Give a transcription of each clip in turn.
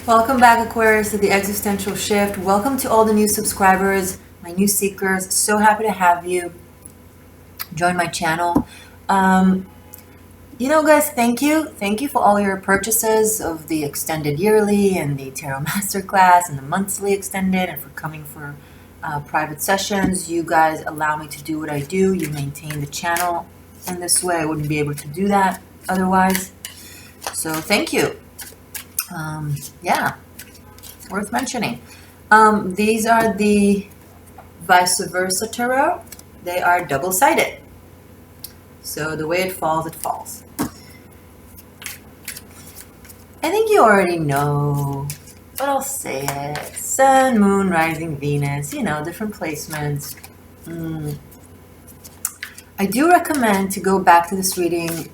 Welcome back, Aquarius, to the Existential Shift. Welcome to all the new subscribers, my new seekers. So happy to have you join my channel. Guys, thank you. Thank you for all your purchases of the extended yearly and the Tarot Masterclass and the monthly extended, and for coming for private sessions. You guys allow me to do what I do. You maintain the channel in this way. I wouldn't be able to do that otherwise. So thank you. Yeah, worth mentioning. These are the VICEVERSA tarot. They are double-sided. So the way it falls, it falls. I think you already know, but I'll say it. Sun, Moon, Rising, Venus, different placements. I do recommend to go back to this reading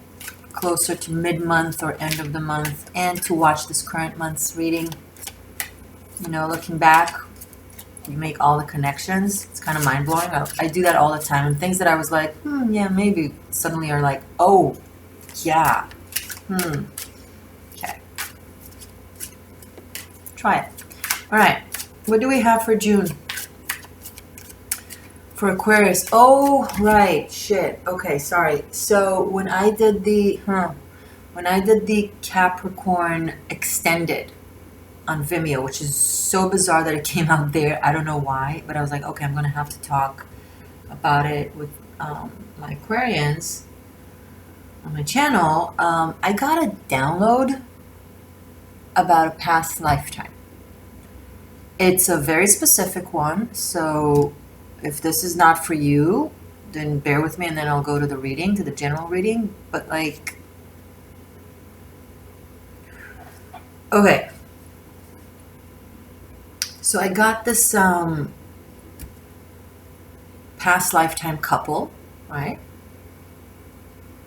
closer to mid-month or end of the month, and to watch this current month's reading. Looking back, you make all the connections. It's kind of mind-blowing. I do that all the time, and things that I was like, yeah, maybe, suddenly are like, oh, yeah, okay. Try it. All right, what do we have for June? For Aquarius. Oh, right. Shit. Okay, sorry. So when I did the Capricorn extended on Vimeo, which is so bizarre that it came out there. I don't know why, but I was like, okay, I'm gonna have to talk about it with my Aquarians on my channel. I got a download about a past lifetime. It's a very specific one, so if this is not for you, then bear with me, and then I'll go to the reading, to the general reading. But okay. So I got this past lifetime couple, right?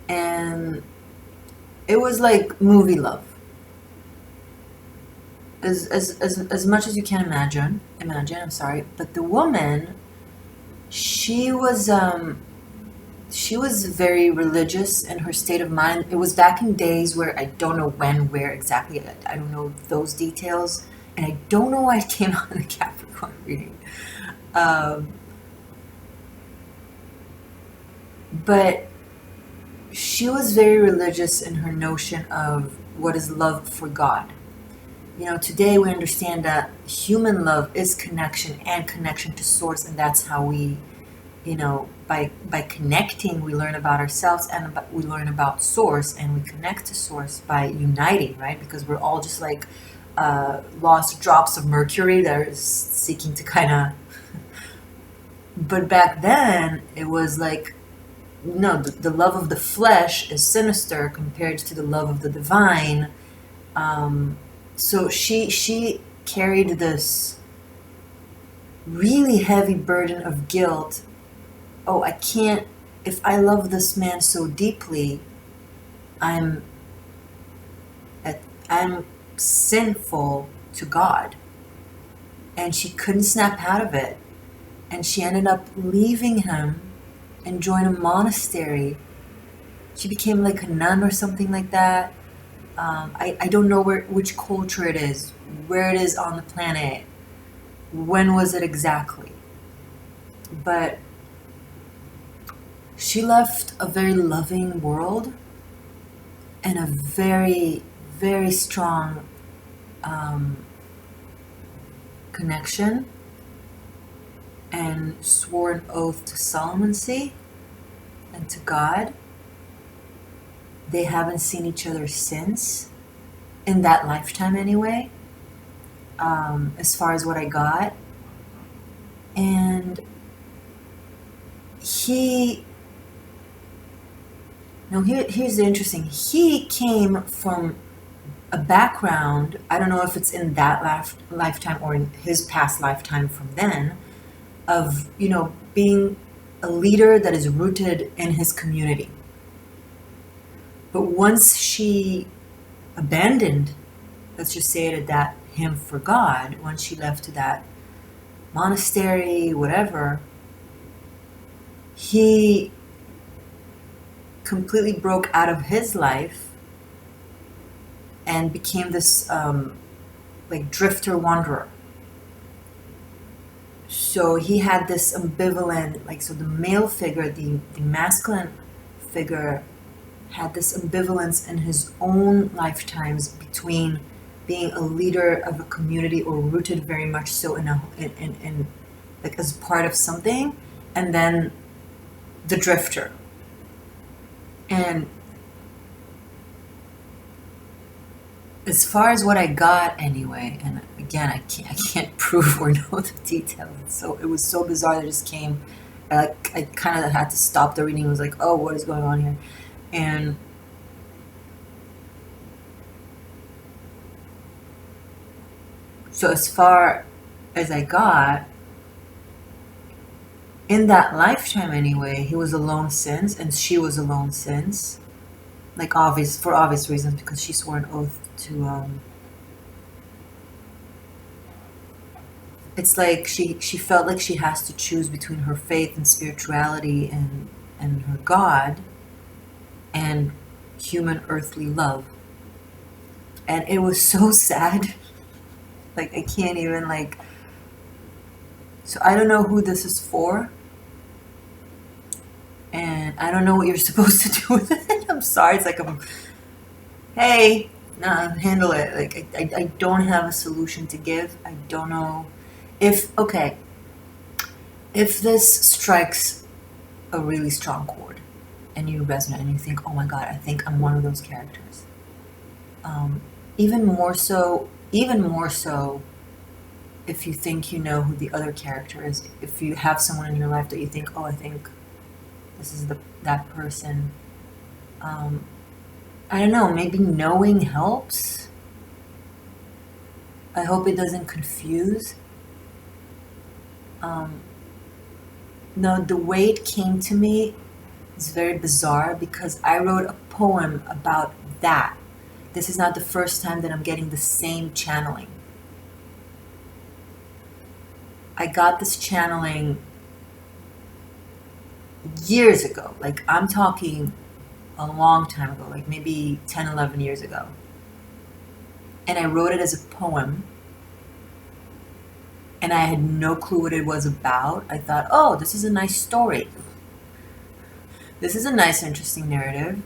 And it was like movie love. As much as you can imagine, I'm sorry. But the woman, she was very religious in her state of mind. It was back in days where I don't know when, where exactly. I don't know those details, and I don't know why it came out in the Capricorn reading. But she was very religious in her notion of what is love for God. Today we understand that human love is connection, and connection to source, and that's how we, by connecting, we learn about ourselves, and we learn about source, and we connect to source by uniting, right? Because we're all just like lost drops of mercury that are seeking to kind of... But back then, it was like, no, the love of the flesh is sinister compared to the love of the divine. So she carried this really heavy burden of guilt. Oh, I can't, if I love this man so deeply, I'm sinful to God. And she couldn't snap out of it. And she ended up leaving him and joined a monastery. She became like a nun or something like that. I don't know which culture it is, where it is on the planet, when was it exactly. But she left a very loving world and a very, very strong connection, and swore an oath to Solomoncy and to God. They haven't seen each other since, in that lifetime anyway, as far as what I got. And here's the interesting, he came from a background, I don't know if it's in that lifetime or in his past lifetime from then, of, being a leader that is rooted in his community. But once she abandoned, let's just say it, that him for God, once she left to that monastery, whatever, he completely broke out of his life and became this like drifter wanderer. So he had this ambivalent, like, so the male figure, the masculine figure, had this ambivalence in his own lifetimes between being a leader of a community, or rooted very much so in like as part of something, and then the drifter. And as far as what I got anyway, and again, I can't prove or know the details. So it was so bizarre that it just came. I kind of had to stop the reading. It was like, oh, what is going on here? And so as far as I got, in that lifetime anyway, he was alone since, and she was alone since. Like, for obvious reasons, because she swore an oath to, it's like she felt like she has to choose between her faith and spirituality and her God, and human earthly love. And it was so sad. Like, I can't even, like, so I don't know who this is for, and I don't know what you're supposed to do with it. I'm sorry. It's like, hey, nah, handle it. Like, I don't have a solution to give. I don't know okay, if this strikes a really strong chord and you resonate and you think, oh my God, I think I'm one of those characters. Even more so, if you think you know who the other character is, if you have someone in your life that you think, oh, I think this is that person. I don't know, maybe knowing helps. I hope it doesn't confuse. No, the way it came to me is very bizarre, because I wrote a poem about that. This is not the first time that I'm getting the same channeling. I got this channeling years ago. Like, I'm talking a long time ago, like maybe 10, 11 years ago. And I wrote it as a poem. And I had no clue what it was about. I thought, oh, this is a nice story. This is a nice, interesting narrative.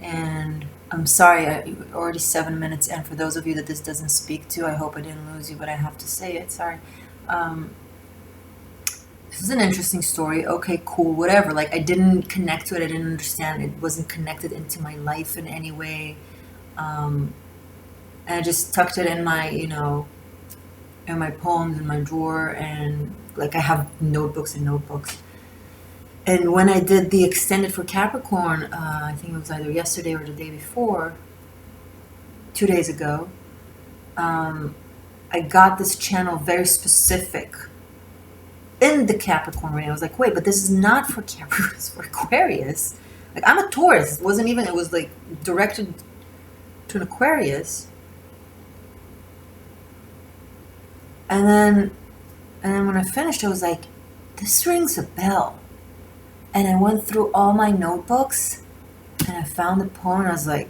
And I'm sorry, I'm already 7 minutes in. For those of you that this doesn't speak to, I hope I didn't lose you, but I have to say it. Sorry. This is an interesting story. Okay, cool, whatever. Like, I didn't connect to it. I didn't understand. It wasn't connected into my life in any way. And I just tucked it in my, in my poems in my drawer, and like, I have notebooks and notebooks. And when I did the extended for Capricorn, I think it was either yesterday or the day before, 2 days ago, I got this channel very specific in the Capricorn reading. I was like, wait, but this is not for Capricorn, it's for Aquarius. Like, I'm a Taurus. It was like directed to an Aquarius. And then when I finished, I was like, this rings a bell. And I went through all my notebooks and I found the poem, and I was like,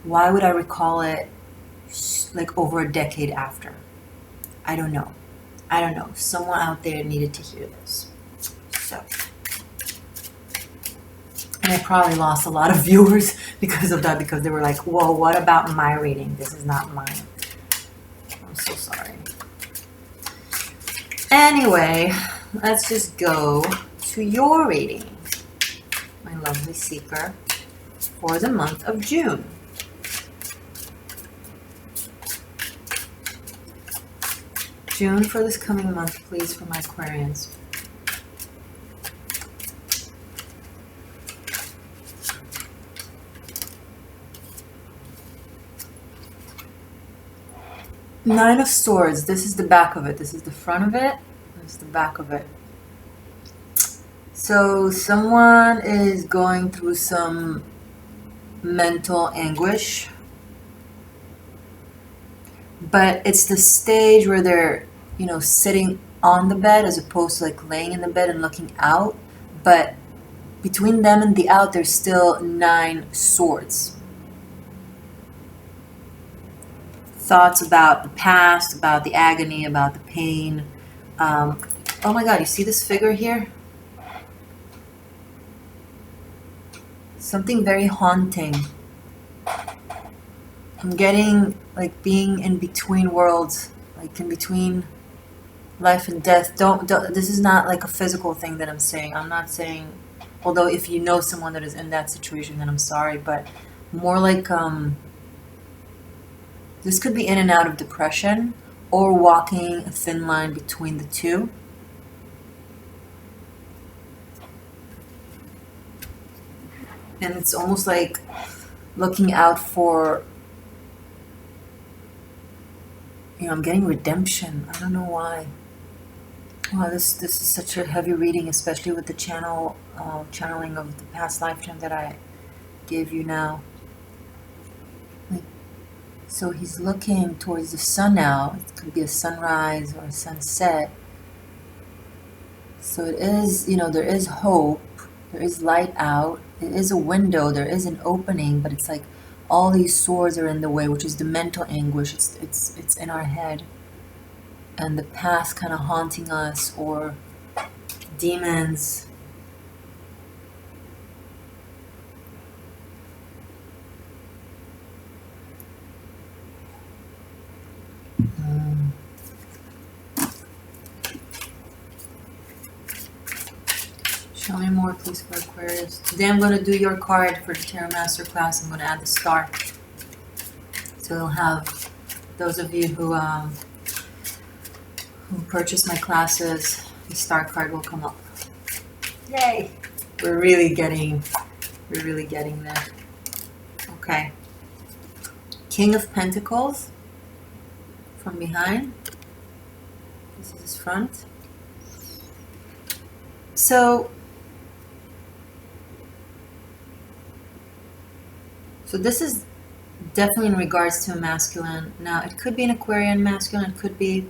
why would I recall it like over a decade after? I don't know. Someone out there needed to hear this. So, and I probably lost a lot of viewers because of that, because they were like, whoa, what about my reading? This is not mine. I'm so sorry. Anyway, let's just go to your reading, my lovely seeker, for the month of June. June for this coming month, please, for my Aquarians. Nine of Swords. This is the back of it. This is the front of it. This is the back of it. So someone is going through some mental anguish, but it's the stage where they're, sitting on the bed as opposed to like laying in the bed and looking out. But between them and the out, there's still 9 swords. thoughts about the past, about the agony, about the pain. Oh my God, you see this figure here? Something very haunting. I'm getting like being in between worlds, like in between life and death. Don't this is not like a physical thing that I'm saying. I'm not saying, although if you know someone that is in that situation, then I'm sorry, but more like this could be in and out of depression or walking a thin line between the two. And it's almost like looking out for, I'm getting redemption. I don't know why. Wow, this is such a heavy reading, especially with the channeling of the past lifetime that I gave you now. Like, so he's looking towards the sun now. It could be a sunrise or a sunset. So it is, there is hope. There is light out. It is a window. There is an opening, but it's like all these swords are in the way, which is the mental anguish. It's in our head. And the past kind of haunting us, or demons. Show me more, please, for Aquarius. Today I'm going to do your card for the Tarot Masterclass. I'm going to add the star. So you'll have those of you who purchase my classes, the star card will come up. Yay! We're really getting there. Okay. King of Pentacles from behind. This is his front. So this is definitely in regards to a masculine. Now, it could be an Aquarian masculine. It could be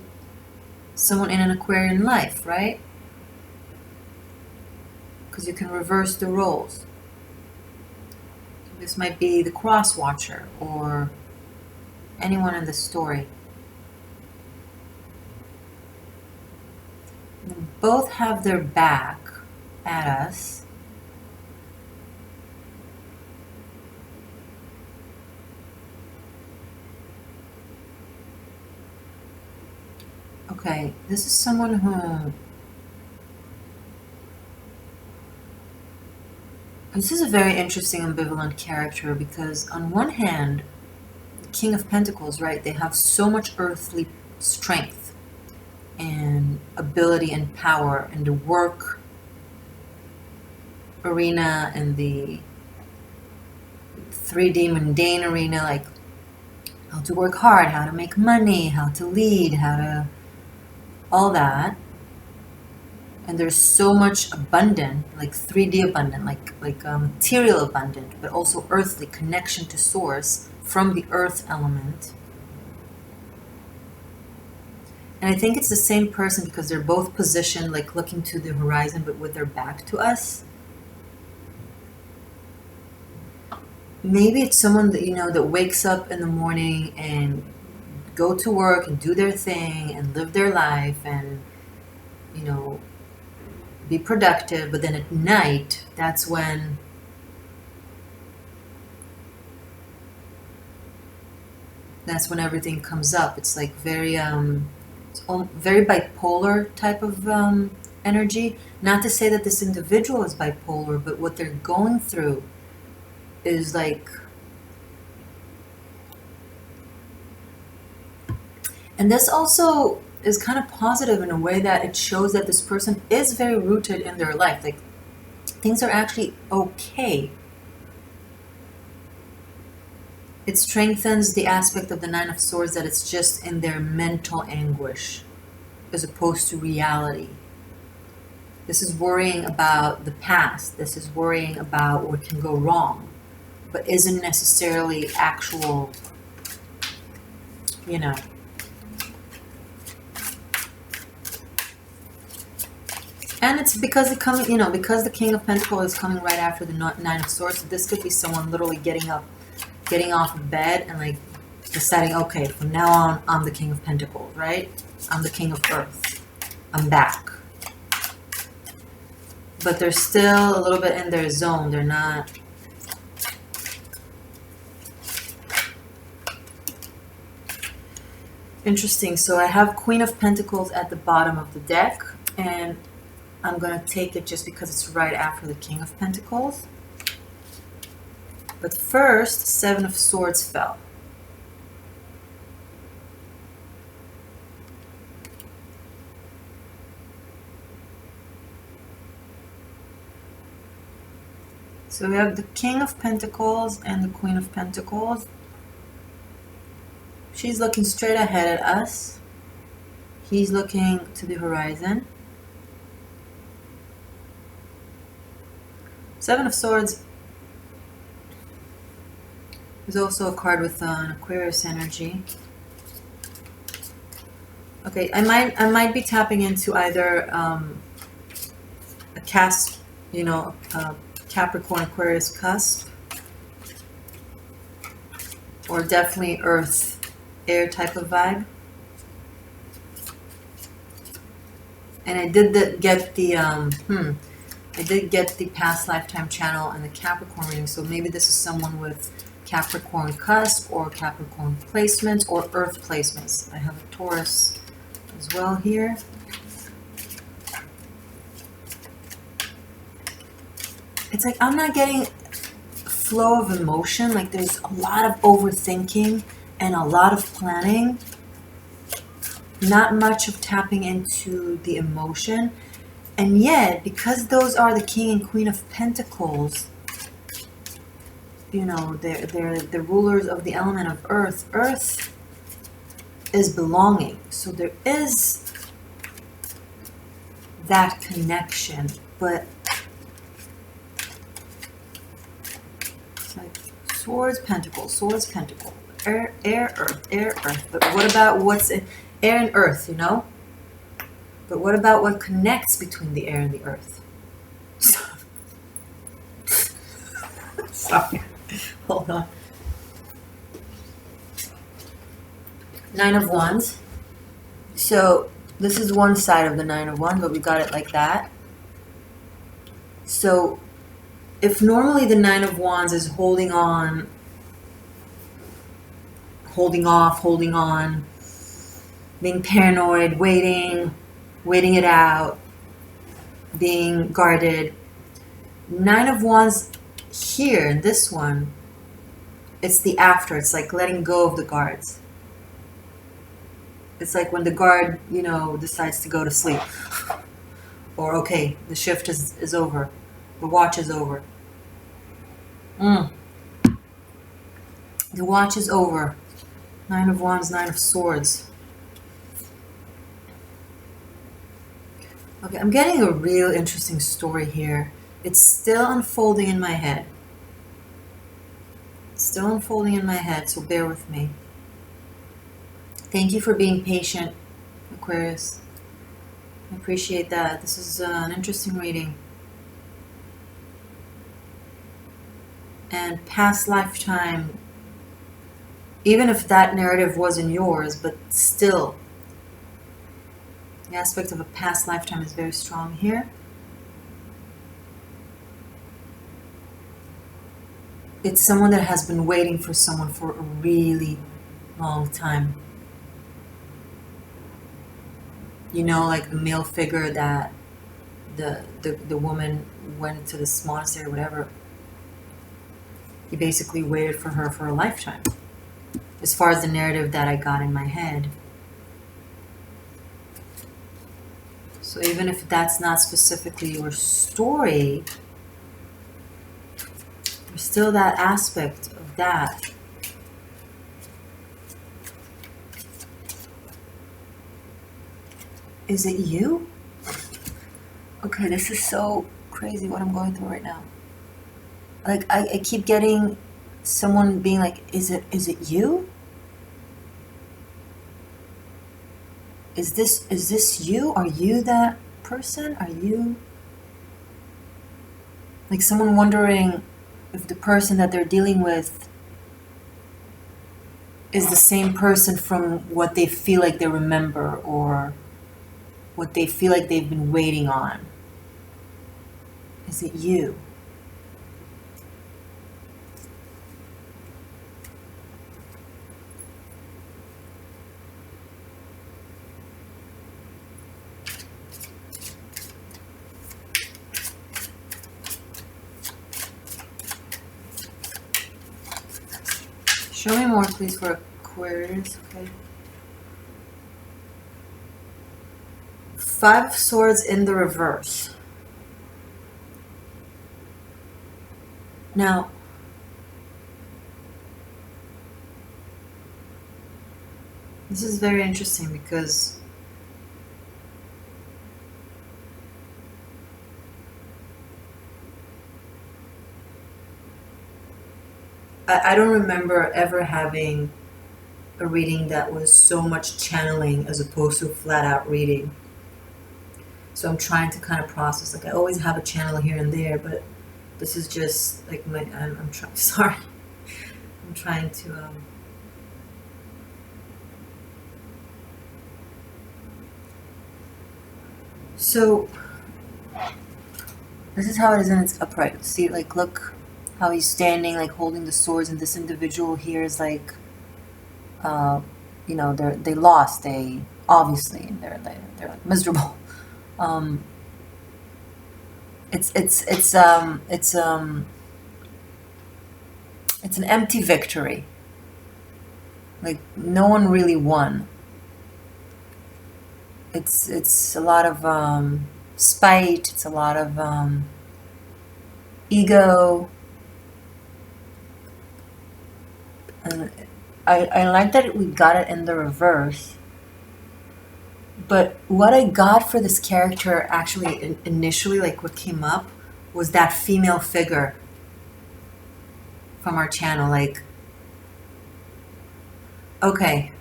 someone in an Aquarian life, right? Because you can reverse the roles. This might be the cross watcher or anyone in the story. They both have their back at us. Okay, this is someone who... This is a very interesting ambivalent character because on one hand, the King of Pentacles, right, they have so much earthly strength and ability and power in the work arena and the 3D mundane arena, like how to work hard, how to make money, how to lead, how to... all that. And there's so much abundant, like 3D abundant, like material abundant, but also earthly connection to source from the earth element. And I think it's the same person because they're both positioned like looking to the horizon, but with their back to us. Maybe it's someone that, that wakes up in the morning and go to work and do their thing and live their life and, be productive. But then at night, that's when everything comes up. It's like very very bipolar type of energy. Not to say that this individual is bipolar, but what they're going through is like... And this also is kind of positive in a way that it shows that this person is very rooted in their life. Like, things are actually okay. It strengthens the aspect of the Nine of Swords that it's just in their mental anguish as opposed to reality. This is worrying about the past. This is worrying about what can go wrong, but isn't necessarily actual, And it's because because the King of Pentacles is coming right after the Nine of Swords. So this could be someone literally getting off of bed and like deciding, okay, from now on, I'm the King of Pentacles, right? I'm the King of Earth. I'm back. But they're still a little bit in their zone. They're not... Interesting. So I have Queen of Pentacles at the bottom of the deck, and I'm going to take it just because it's right after the King of Pentacles. But first, Seven of Swords fell. So we have the King of Pentacles and the Queen of Pentacles. She's looking straight ahead at us. He's looking to the horizon. Seven of Swords is also a card with an Aquarius energy. Okay, I might be tapping into either a cusp, you know, a Capricorn Aquarius cusp, or definitely Earth air type of vibe. And I did get the I did get the past lifetime channel and the Capricorn reading, so maybe this is someone with Capricorn cusp or Capricorn placements or Earth placements. I have a Taurus as well here. It's like I'm not getting flow of emotion. Like there's a lot of overthinking and a lot of planning. Not much of tapping into the emotion. And yet, because those are the King and Queen of Pentacles, you know, they're the rulers of the element of Earth. Earth is belonging. So there is that connection. But it's like Swords, Pentacles, Swords, Pentacles. Air, Earth, Air, Earth. But what about what's in air and Earth, you know? But what about what connects between the air and the Earth? Sorry. Hold on. Nine of Wands. So this is one side of the Nine of Wands, but we got it like that. So if normally the Nine of Wands is holding on, holding off, holding on, being paranoid, waiting it out, being guarded. Nine of Wands here in this one, it's the after. It's like letting go of the guards. It's like when the guard, you know, decides to go to sleep. Or, okay, the shift is over. The watch is over. The watch is over. Nine of Wands, Nine of Swords. Okay, I'm getting a real interesting story here. It's still unfolding in my head. It's still unfolding in my head, so bear with me. Thank you for being patient, Aquarius. I appreciate that. This is an interesting reading. And past lifetime, even if that narrative wasn't yours, but still, the aspect of a past lifetime is very strong here. It's someone that has been waiting for someone for a really long time. You know, like the male figure that the woman went to this monastery or whatever. He basically waited for her for a lifetime. As far as the narrative that I got in my head. So even if that's not specifically your story, there's still that aspect of that. Is it you? Okay, this is so crazy what I'm going through right now. Like I keep getting someone being like, is it you? Is this you? Are you that person? Are you like someone wondering if the person that they're dealing with is the same person from what they feel like they remember or what they feel like they've been waiting on? Is it you? Show me more, please, for Aquarius. Okay. Five of Swords in the reverse. Now, this is very interesting because I don't remember ever having a reading that was so much channeling as opposed to a flat out reading. So I'm trying to kind of process. Like I always have a channel here and there, but this is just like I'm trying. Sorry, I'm trying to. So this is how it is in its upright. See, like look how he's standing, like holding the swords, and this individual here is like, you know, they lost. They obviously they're like miserable. It's an empty victory. Like no one really won. It's a lot of spite. It's a lot of ego. And I like that we got it in the reverse. But what I got for this character actually initially, like what came up, was that female figure from our channel. Like, okay,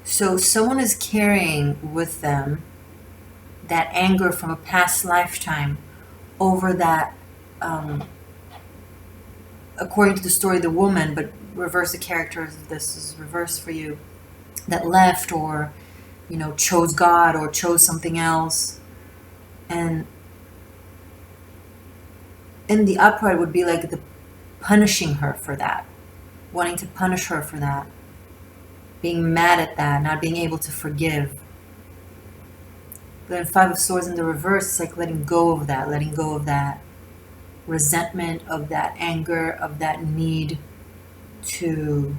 so someone is carrying with them that anger from a past lifetime over that, according to the story, the woman, but reverse the characters. This is reverse for you, that left or, you know, chose God or chose something else. And in the upright would be like the punishing her for that, wanting to punish her for that, being mad at that, not being able to forgive. But then Five of Swords in the reverse, it's like letting go of that resentment, of that anger, of that need to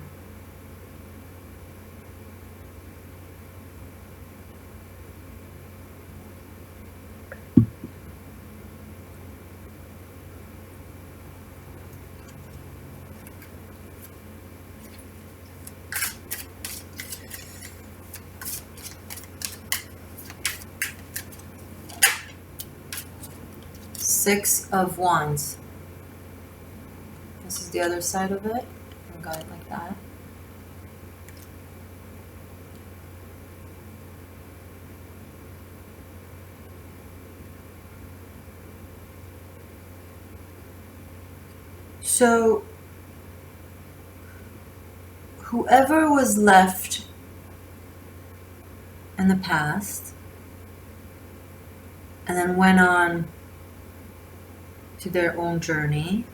Six of Wands. This is the other side of it. I got it like that. So whoever was left in the past and then went on to their own journey,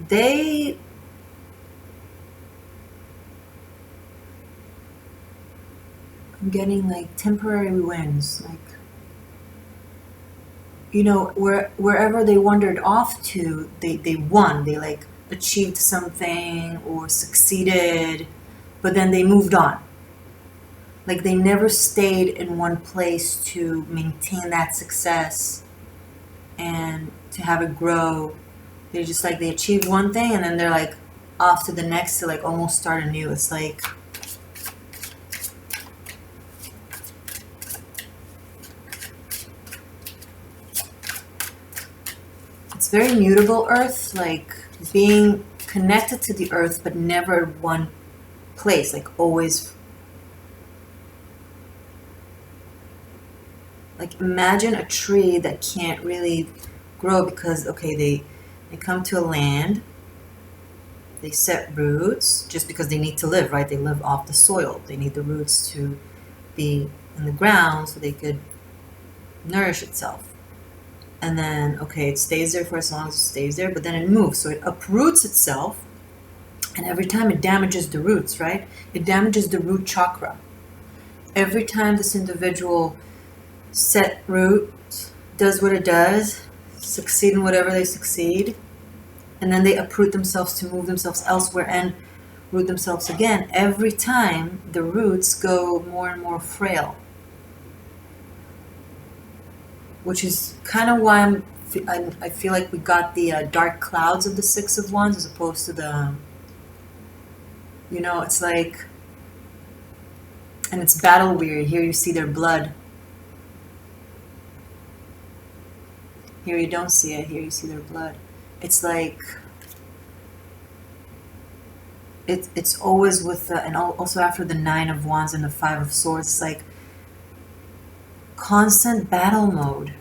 they I'm getting like temporary wins, like, you know, wherever they wandered off to, they won. They like achieved something or succeeded, but then they moved on. Like they never stayed in one place to maintain that success and to have it grow. They just like they achieved one thing and then they're like off to the next to like almost start anew. It's like it's very mutable earth, like being connected to the earth but never at one place, like always. Like imagine a tree that can't really grow because, okay, they come to a land They set roots just because they need to live, right? They live off the soil. They need the roots to be in the ground so they could nourish itself. And then, okay, it stays there for as long as it stays there, but then it moves. So it uproots itself. And every time it damages the roots, right? It damages the root chakra. Every time this individual set roots, does what it does, succeed in whatever they succeed, and then they uproot themselves to move themselves elsewhere and root themselves again. Every time the roots go more and more frail, which is kind of why I feel like we got the dark clouds of the Six of Wands as opposed to the, you know, it's like, and it's battle weary. Here you see their blood. Here you don't see it. Here you see their blood. It's like, it's always with the, and also after the Nine of Wands and the Five of Swords, it's like constant battle mode.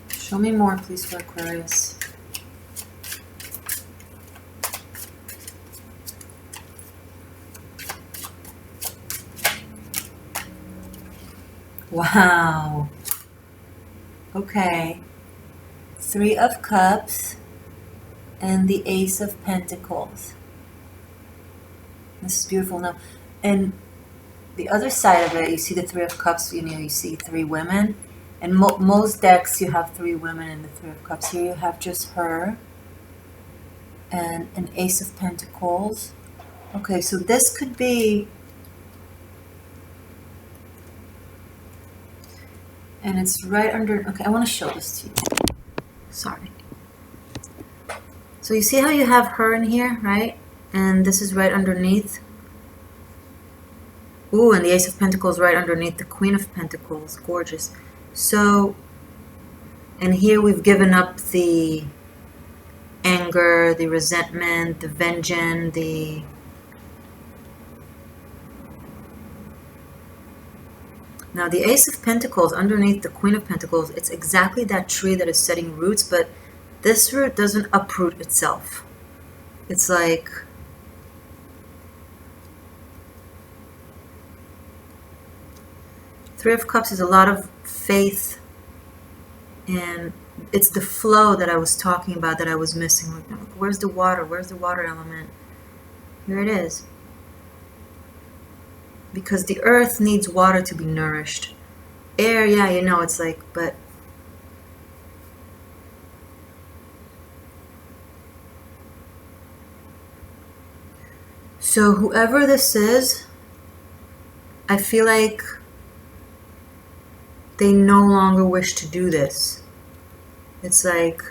Show me more, please, for Aquarius. Wow. Okay. Three of Cups and the Ace of Pentacles. This is beautiful. Now, and the other side of it, you see the Three of Cups, you know, you see three women. And most decks, you have three women in the Three of Cups. Here you have just her and an Ace of Pentacles. Okay, so this could be, and it's right under, okay, I want to show this to you. Sorry. So you see how you have her in here, right? And this is right underneath. Ooh, and the Ace of Pentacles right underneath the Queen of Pentacles. Gorgeous. So, and here we've given up the anger, the resentment, the vengeance, the... Now the Ace of Pentacles underneath the Queen of Pentacles, it's exactly that tree that is setting roots, but this root doesn't uproot itself. It's like... Three of Cups is a lot of faith, and it's the flow that I was talking about that I was missing. Like, where's the water? Where's the water element? Here it is. Because the earth needs water to be nourished. Air, yeah, you know, it's like, but so whoever this is, I feel like they no longer wish to do this. It's like,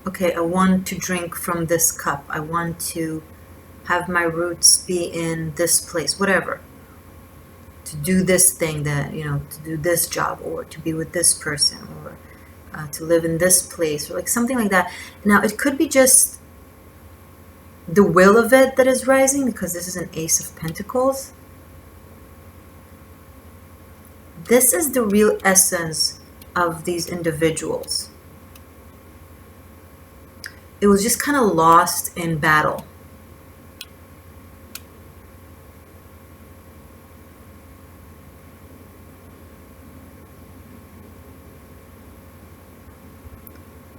okay, I want to drink from this cup. I want to have my roots be in this place, whatever. To do this thing that, you know, to do this job, or to be with this person, or to live in this place, or like something like that. Now, it could be just the will of it that is rising, because this is an Ace of Pentacles. This is the real essence of these individuals. It was just kind of lost in battle.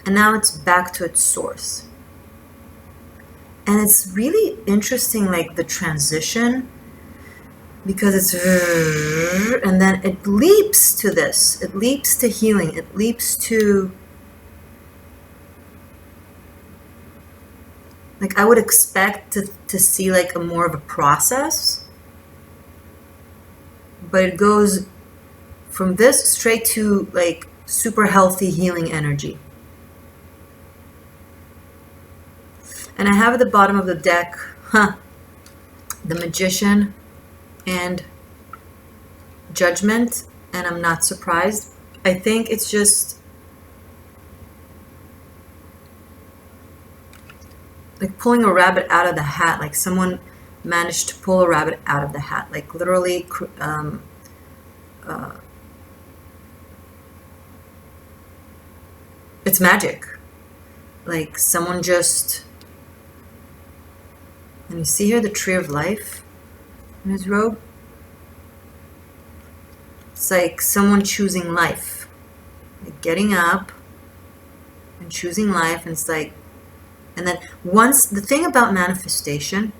And now it's back to its source. And it's really interesting, like the transition, because it's, and then it leaps to this. It leaps to healing. It leaps to, like, I would expect to see like a more of a process, but it goes from this straight to like super healthy healing energy. And I have at the bottom of the deck, the Magician and Judgment, and I'm not surprised. I think it's just, like pulling a rabbit out of the hat, like someone managed to pull a rabbit out of the hat, like literally it's magic. Like someone just, and you see here the tree of life in his robe. It's like someone choosing life, like getting up and choosing life. And it's like, and then once, the thing about manifestation,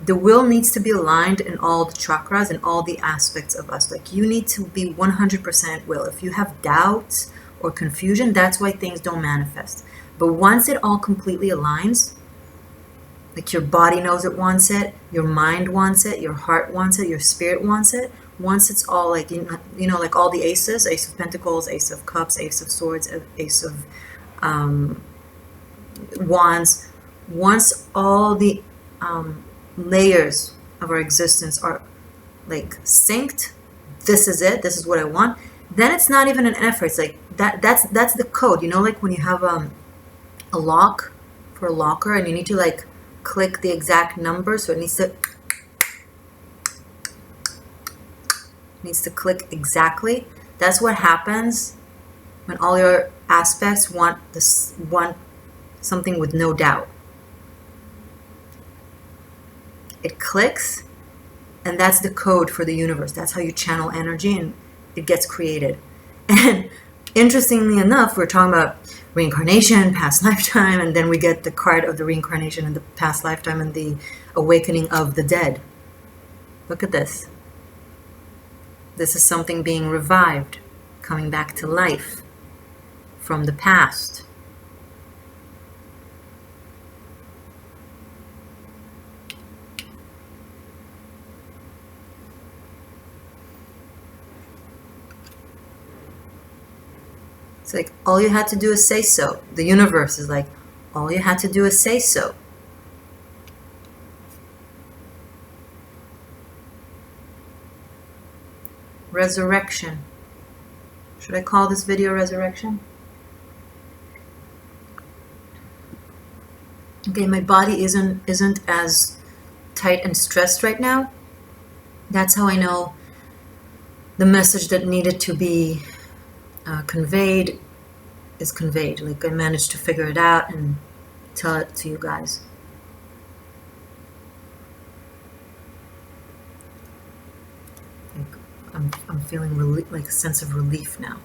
the will needs to be aligned in all the chakras and all the aspects of us. Like you need to be 100% will. If you have doubts or confusion, that's why things don't manifest. But once it all completely aligns, like your body knows it wants it, your mind wants it, your heart wants it, your spirit wants it. Once it's all like, you know, like all the aces, Ace of Pentacles, Ace of Cups, Ace of Swords, Ace of Wands. Once all the layers of our existence are like synced, this is it, this is what I want, then it's not even an effort. It's like that's the code. You know, like when you have a lock for a locker and you need to like click the exact number, so it needs to click exactly. That's what happens when all your aspects want something with no doubt. It clicks, and that's the code for the universe. That's how you channel energy, and it gets created. And interestingly enough, we're talking about reincarnation, past lifetime, and then we get the card of the reincarnation and the past lifetime and the awakening of the dead. Look at this. This is something being revived, coming back to life from the past. It's like, all you had to do is say so. The universe is like, all you had to do is say so. Resurrection. Should I call this video Resurrection? Okay, my body isn't as tight and stressed right now. That's how I know the message that needed to be conveyed is conveyed. Like I managed to figure it out and tell it to you guys. Like I'm feeling like a sense of relief now.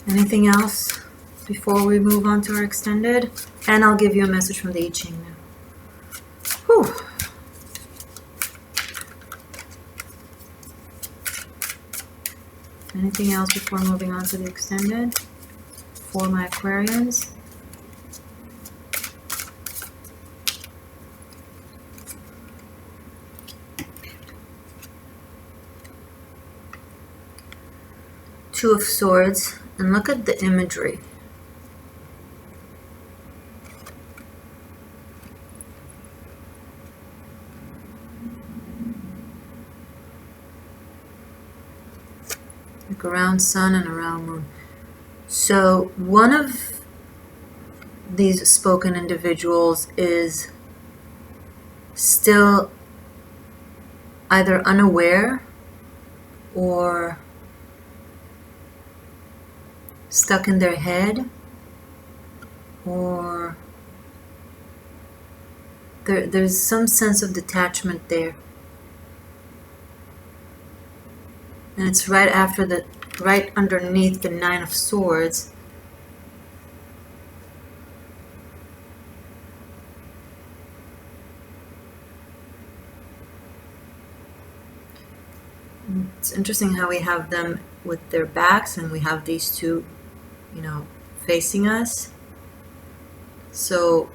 Anything else before we move on to our extended? And I'll give you a message from the I Ching now. Whew. Anything else before moving on to the extended for my Aquarians? Two of Swords, and look at the imagery. Like a round sun and a round moon. So one of these spoken individuals is still either unaware or stuck in their head, or there's some sense of detachment there. And it's right after right underneath the Nine of Swords. It's interesting how we have them with their backs and we have these two, you know, facing us. So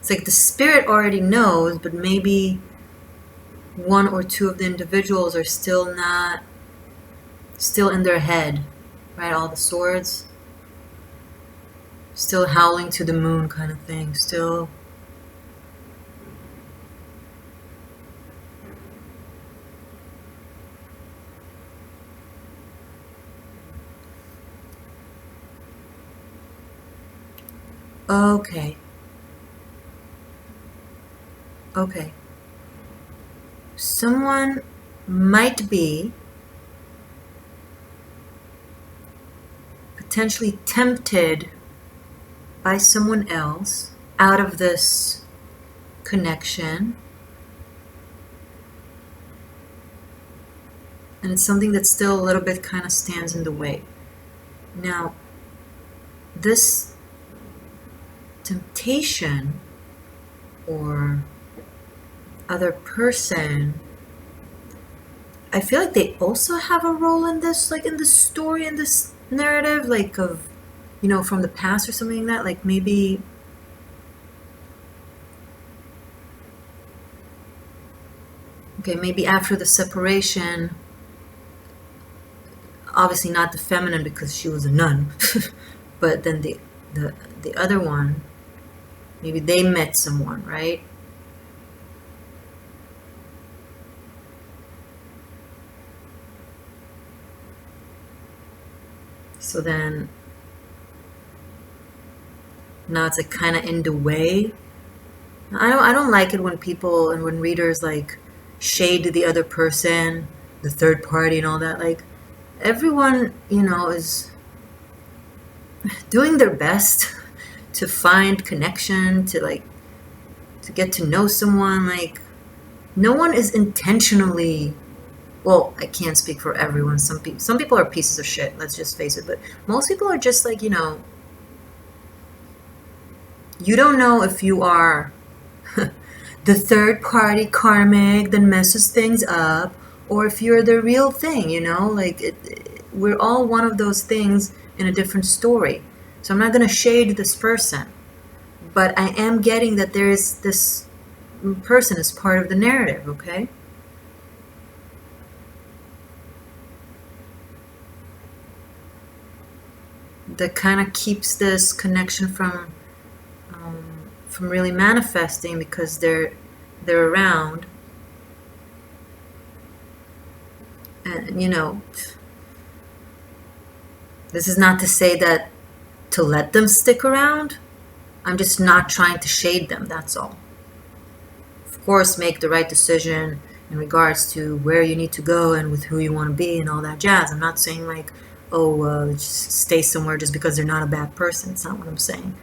it's like the spirit already knows, but maybe one or two of the individuals are still in their head, right? All the swords, still howling to the moon kind of thing, still. Okay. Okay. Someone might be potentially tempted by someone else out of this connection. And it's something that still a little bit kind of stands in the way. Now, this temptation or other person, I feel like they also have a role in this, like in this story, in this narrative, like of, from the past or something like that. Like maybe after the separation, obviously not the feminine because she was a nun, but then the other one, maybe they met someone, right? So then now it's like kind of in the way. I don't like it when people and when readers like shade the other person, the third party and all that. Like everyone, is doing their best to find connection, to get to know someone. Like no one is intentionally, well, I can't speak for everyone. Some people are pieces of shit, let's just face it, but most people are just like, you don't know if you are the third party karmic that messes things up, or if you're the real thing, like we're all one of those things in a different story. So I'm not going to shade this person, but I am getting that there is this person as part of the narrative, okay? That kind of keeps this connection from really manifesting because they're around. And this is not to say that to let them stick around. I'm just not trying to shade them, that's all. Of course, make the right decision in regards to where you need to go and with who you want to be and all that jazz. I'm not saying like, just stay somewhere just because they're not a bad person. It's not what I'm saying.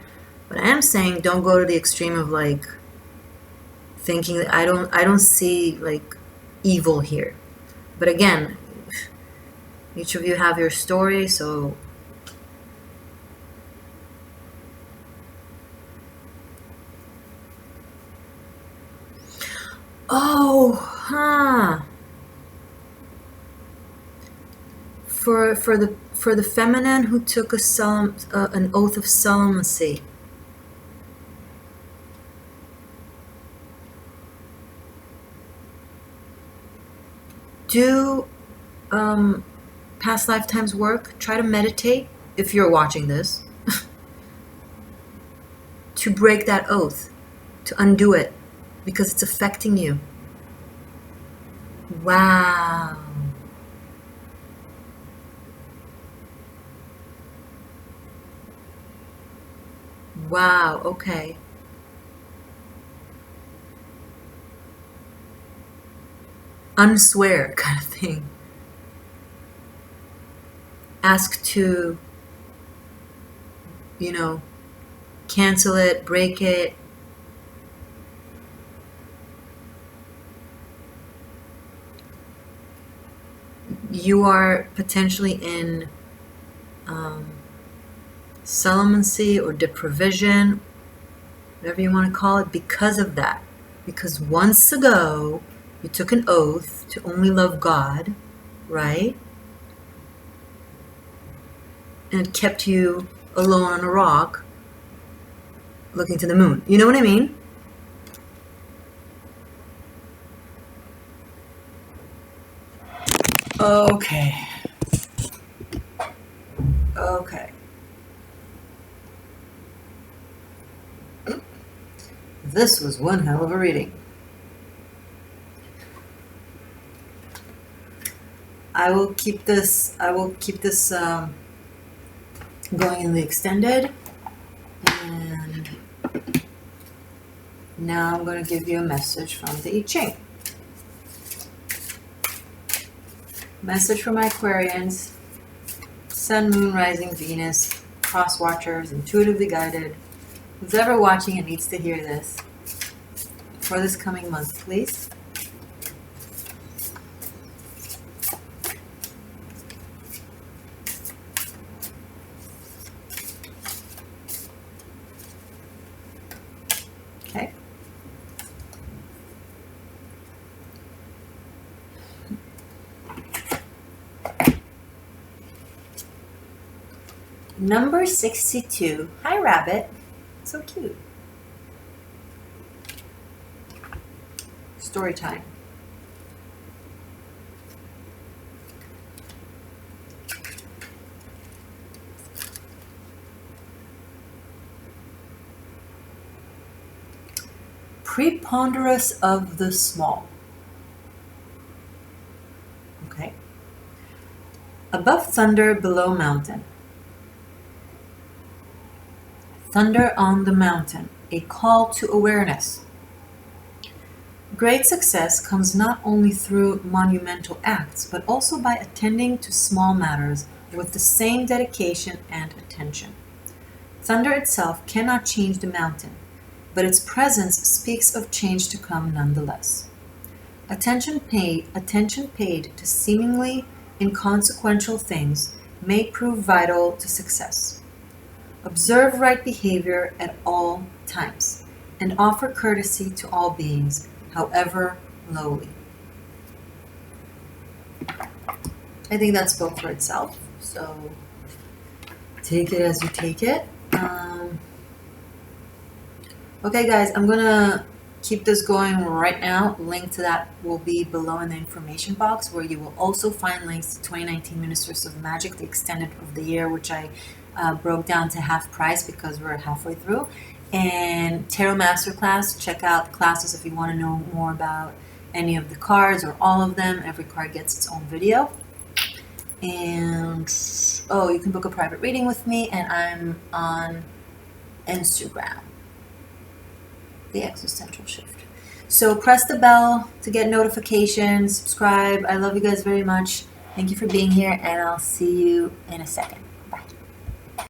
But I am saying don't go to the extreme of like thinking that I don't see like evil here. But again, each of you have your story, so for the feminine who took an oath of celibacy. Do past lifetimes work. Try to meditate if you're watching this to break that oath, to undo it, because it's affecting you. Wow. Wow, okay. Unswear kind of thing. Ask to, cancel it, break it. You are potentially in celibacy or deprivation, whatever you want to call it, because of that. Because once ago, you took an oath to only love God, right? And it kept you alone on a rock, looking to the moon. You know what I mean? Okay. This was one hell of a reading. I will keep this going in the extended, and Now I'm going to give you a message from the I Ching. Message for my Aquarians, Sun, Moon, Rising, Venus, Cross Watchers, intuitively guided. Who's ever watching and needs to hear this for this coming month, please. Okay. Number 62. Hi, Rabbit. So cute. Story time. Preponderance of the small. Okay. Above thunder, below mountain. Thunder on the mountain, a call to awareness. Great success comes not only through monumental acts, but also by attending to small matters with the same dedication and attention. Thunder itself cannot change the mountain, but its presence speaks of change to come nonetheless. Attention paid to seemingly inconsequential things may prove vital to success. Observe right behavior at all times, and offer courtesy to all beings, however lowly. I think that spoke for itself, so take it as you take it. Okay guys, I'm gonna keep this going right now. Link to that will be below in the information box, where you will also find links to 2019 Ministers of Magic, the extended of the year, which I broke down to half price because we're halfway through, and Tarot Masterclass. Check out classes if you want to know more about any of the cards or all of them. Every card gets its own video. And you can book a private reading with me, and I'm on Instagram, the Existential Shift. So press the bell to get notifications, subscribe. I love you guys very much. Thank you for being here, and I'll see you in a second.